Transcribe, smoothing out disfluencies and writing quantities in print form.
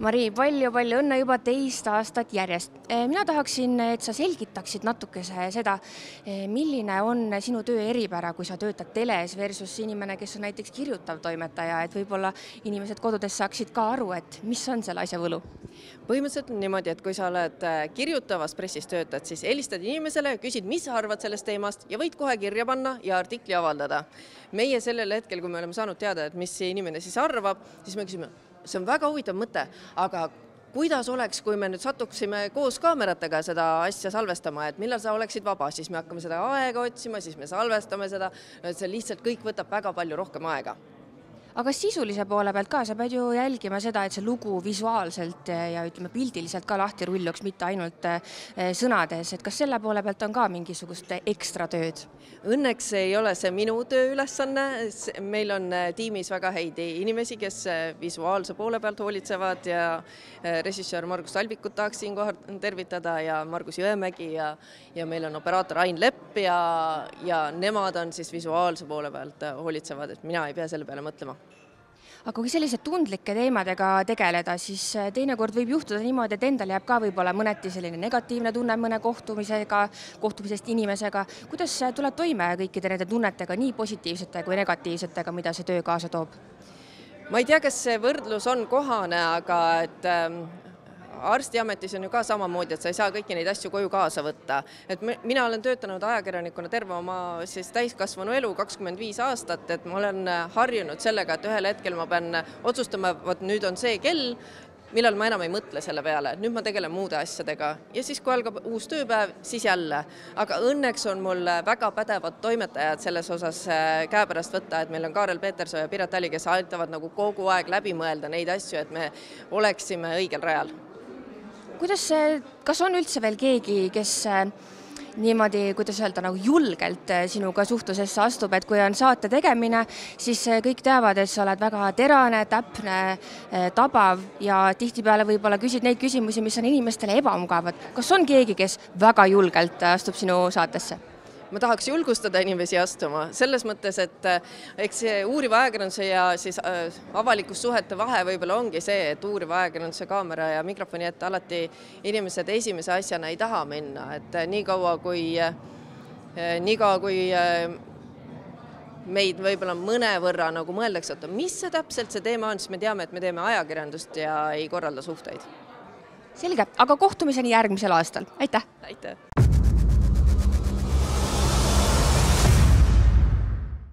Mari, palju õnne juba teist aastat järjest. Mina tahaksin, et sa selgitaksid natukese seda, milline on sinu töö eripära, kui sa töötad teles versus inimene, kes on näiteks kirjutav toimetaja, et võib-olla inimesed kodudes saaksid ka aru, et mis on selle asja võlu? Põhimõtteliselt on niimoodi, et kui sa oled kirjutavas pressis töötad, siis helistad inimesele ja küsid, mis sa arvad sellest teemast ja võid kohe kirja panna ja artikli avaldada. Meie sellel hetkel, kui me oleme saanud teada, et mis see inimene siis arvab, siis me küsime, see on väga huvitav mõte, aga kuidas oleks, kui me nüüd satuksime koos kaameratega seda asja salvestama, et millal sa oleksid vaba, siis me hakkame seda aega otsima, siis me salvestame seda, see lihtsalt kõik võtab väga palju rohkem aega. Aga sisulise poole pealt ka, sa pead ju jälgima seda, et see lugu visuaalselt ja ütleme pildiliselt ka lahti rulluks, mitte ainult sõnades, et kas selle poole pealt on ka mingisugust ekstra tööd? Õnneks ei ole see minu tööülesanne, meil on tiimis väga häid inimesi, kes visuaalse poole pealt hoolitsevad ja režissöör Margus Talvikut tahaks siinkohal tervitada ja Margus Jõemägi ja meil on operaator Ain Lepp ja nemad on siis visuaalse poole pealt hoolitsevad, et mina ei pea selle peale mõtlema. Aga kui sellise tundlike teemadega tegeleda, siis teinekord võib juhtuda niimoodi, et endal jääb ka võib-olla mõneti selline negatiivne tunne mõne kohtumisest inimesega. Kuidas tuleb toime kõikide nende tunnetega, nii positiivsete kui negatiivsetega, mida see töö kaasa toob? Ma ei tea, kas see võrdlus on kohane, aga et arstiametis on ju ka samamoodi, et sa ei saa kõiki neid asju koju kaasa võtta. Et mina olen töötanud ajakirjanikuna terve oma täiskasvanu elu 25 aastat, et ma olen harjunud sellega, et ühel hetkel ma pean otsustama, et nüüd on see kell, millal ma enam ei mõtle selle peale. Nüüd ma tegelen muude asjadega ja siis, kui algab uus tööpäev, siis jälle. Aga õnneks on mul väga pädevad toimetajad selles osas käepärast võtta, et meil on Kaarel Petersoo ja Piret Tali, kes aitavad nagu kogu aeg läbi mõelda neid asju, et me oleksime õigel rajal. Kas on üldse veel keegi, kes niimoodi, kuidas öelda, nagu julgelt sinuga suhtlusesse astub, et kui on saate tegemine, siis kõik teavad, et sa oled väga terane, täpne, tabav ja tihtipeale võib-olla küsid neid küsimusi, mis on inimestele ebamugavad. Kas on keegi, kes väga julgelt astub sinu saatesse? Ma tahaks julgustada inimesi astuma selles mõttes, et eks see uuriva ajakirjanduse ja siis avalikus suhete vahe võib-olla ongi see, et uuriva ajakirjanduse kaamera ja mikrofoni ette alati inimesed esimese asjana ei taha minna, et niikaua kui meid võib-olla mõnevõrra nagu mõeldakse, et mis see täpselt see teema on, siis me teame, et me teeme ajakirjandust ja ei korralda suhteid. Selge, aga kohtumiseni järgmisel aastal. Aitäh! Aitäh!